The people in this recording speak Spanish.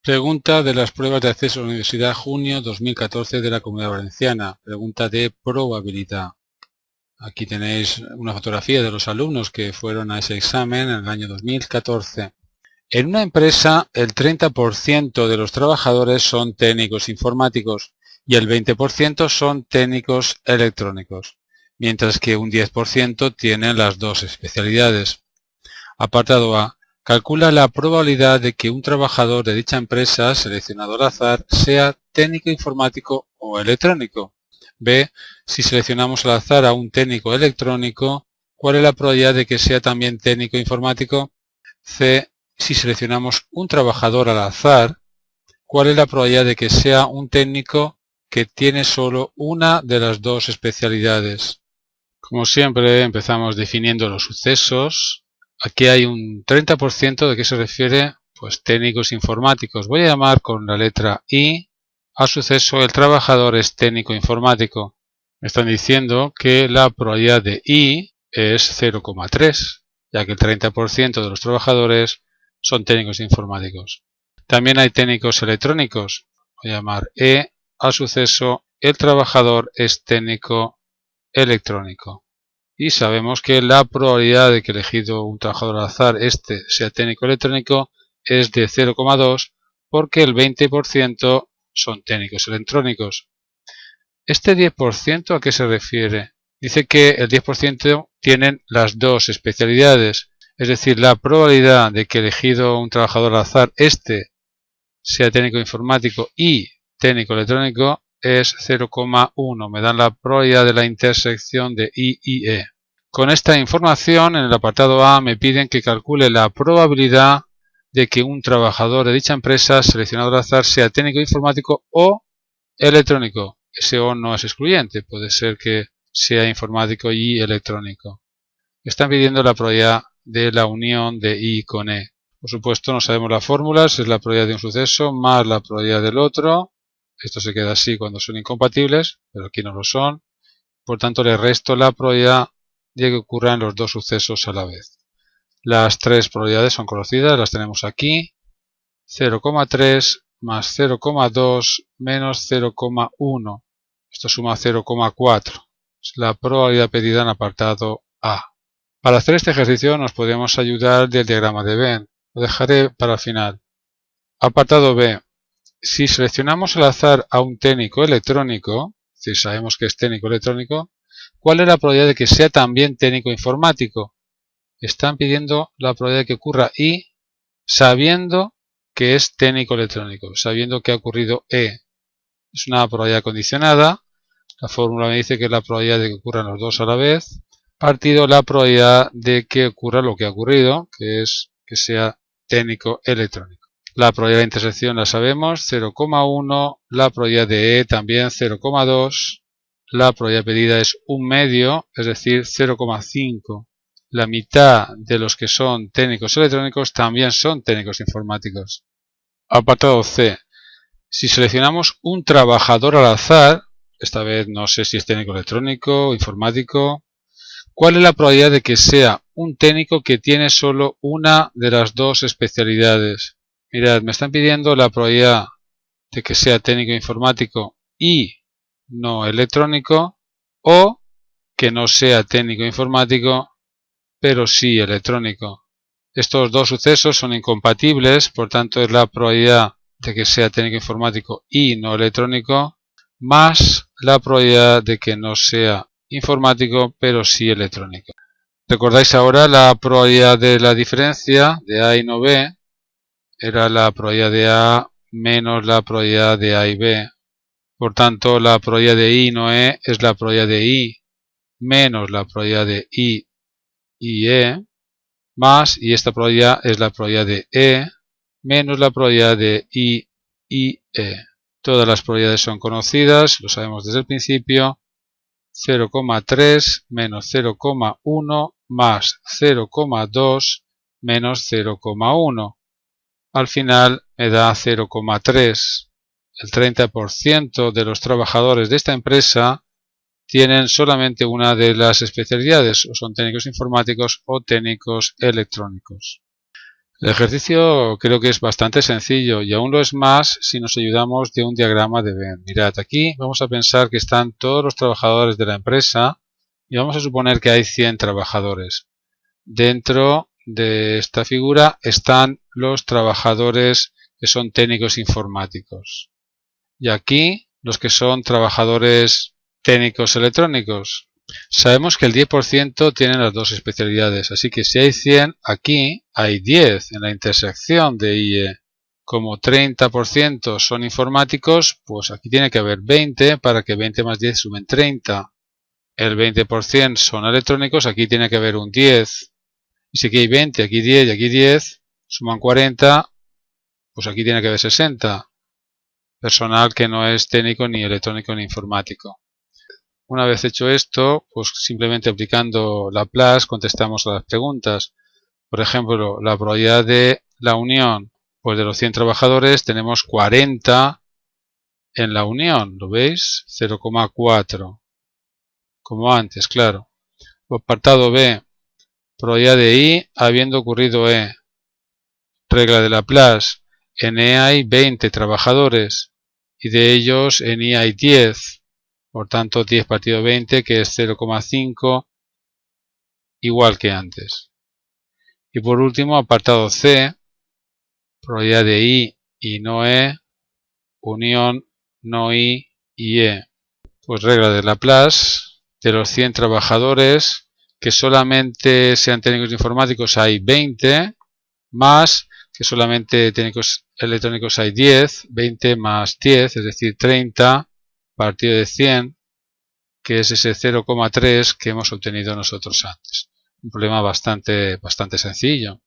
Pregunta de las pruebas de acceso a la Universidad junio 2014 de la Comunidad Valenciana. Pregunta de probabilidad. Aquí tenéis una fotografía de los alumnos que fueron a ese examen en el año 2014. En una empresa, el 30% de los trabajadores son técnicos informáticos y el 20% son técnicos electrónicos, mientras que un 10% tienen las dos especialidades. Apartado A. Calcula la probabilidad de que un trabajador de dicha empresa seleccionado al azar sea técnico informático o electrónico. B. Si seleccionamos al azar a un técnico electrónico, ¿cuál es la probabilidad de que sea también técnico informático? C. Si seleccionamos un trabajador al azar, ¿cuál es la probabilidad de que sea un técnico que tiene solo una de las dos especialidades? Como siempre, empezamos definiendo los sucesos. Aquí hay un 30% de qué se refiere, pues técnicos informáticos. Voy a llamar con la letra I al suceso el trabajador es técnico informático. Me están diciendo que la probabilidad de I es 0,3, ya que el 30% de los trabajadores son técnicos informáticos. También hay técnicos electrónicos. Voy a llamar E al suceso el trabajador es técnico electrónico. Y sabemos que la probabilidad de que elegido un trabajador al azar sea técnico electrónico es de 0,2 porque el 20% son técnicos electrónicos. ¿Este 10% a qué se refiere? Dice que el 10% tienen las dos especialidades, es decir, la probabilidad de que elegido un trabajador al azar sea técnico informático y técnico electrónico es 0,1. Me dan la probabilidad de la intersección de I y E. Con esta información, en el apartado A me piden que calcule la probabilidad de que un trabajador de dicha empresa seleccionado al azar sea técnico informático o electrónico. Ese O no es excluyente, puede ser que sea informático y electrónico. Están pidiendo la probabilidad de la unión de I con E. Por supuesto, no sabemos las fórmulas, es la probabilidad de un suceso más la probabilidad del otro. Esto se queda así cuando son incompatibles, pero aquí no lo son. Por tanto, le resto la probabilidad de que ocurran los dos sucesos a la vez. Las tres probabilidades son conocidas, las tenemos aquí. 0,3 más 0,2 menos 0,1. Esto suma 0,4. Es la probabilidad pedida en apartado A. Para hacer este ejercicio nos podemos ayudar del diagrama de Venn. Lo dejaré para el final. Apartado B. Si seleccionamos al azar a un técnico electrónico, si sabemos que es técnico electrónico, ¿cuál es la probabilidad de que sea también técnico informático? Están pidiendo la probabilidad de que ocurra I sabiendo que es técnico electrónico, sabiendo que ha ocurrido E. Es una probabilidad condicionada. La fórmula me dice que es la probabilidad de que ocurran los dos a la vez, partido la probabilidad de que ocurra lo que ha ocurrido, que es que sea técnico electrónico. La probabilidad de intersección la sabemos, 0,1, la probabilidad de E también 0,2, la probabilidad pedida es un medio, es decir, 0,5. La mitad de los que son técnicos electrónicos también son técnicos informáticos. Apartado C. Si seleccionamos un trabajador al azar, esta vez no sé si es técnico electrónico o informático, ¿cuál es la probabilidad de que sea un técnico que tiene solo una de las dos especialidades? Mirad, me están pidiendo la probabilidad de que sea técnico informático y no electrónico, o que no sea técnico informático pero sí electrónico. Estos dos sucesos son incompatibles, por tanto es la probabilidad de que sea técnico informático y no electrónico, más la probabilidad de que no sea informático pero sí electrónico. ¿Recordáis ahora la probabilidad de la diferencia de A y no B? Era la probabilidad de A menos la probabilidad de A y B. Por tanto, la probabilidad de I no E es la probabilidad de I menos la probabilidad de I y E, más, y esta probabilidad es la probabilidad de E menos la probabilidad de I y E. Todas las probabilidades son conocidas, lo sabemos desde el principio. 0,3 menos 0,1 más 0,2 menos 0,1. Al final me da 0,3. El 30% de los trabajadores de esta empresa tienen solamente una de las especialidades, o son técnicos informáticos o técnicos electrónicos. El ejercicio creo que es bastante sencillo y aún lo es más si nos ayudamos de un diagrama de Venn. Mirad, aquí vamos a pensar que están todos los trabajadores de la empresa y vamos a suponer que hay 100 trabajadores. Dentro de esta figura están los trabajadores que son técnicos informáticos. Y aquí los que son trabajadores técnicos electrónicos. Sabemos que el 10% tienen las dos especialidades, así que si hay 100, aquí hay 10 en la intersección de IE. Como 30% son informáticos, pues aquí tiene que haber 20 para que 20 más 10 sumen 30. El 20% son electrónicos, aquí tiene que haber un 10. Y si aquí hay 20, aquí 10 y aquí 10, suman 40, pues aquí tiene que haber 60. Personal que no es técnico ni electrónico ni informático. Una vez hecho esto, pues simplemente aplicando Laplace contestamos a las preguntas. Por ejemplo, la probabilidad de la unión, pues de los 100 trabajadores tenemos 40 en la unión, ¿lo veis? 0,4, como antes, claro. Apartado B, probabilidad de I habiendo ocurrido E. Regla de Laplace, en E hay 20 trabajadores y de ellos en I hay 10. Por tanto, 10 partido 20, que es 0,5, igual que antes. Y por último, apartado C, probabilidad de I y no E, unión no I y E. Pues regla de Laplace, de los 100 trabajadores, que solamente sean técnicos informáticos hay 20, más que solamente técnicos electrónicos hay 10, 20 más 10, es decir, 30, partido de 100, que es ese 0,3 que hemos obtenido nosotros antes. Un problema bastante sencillo.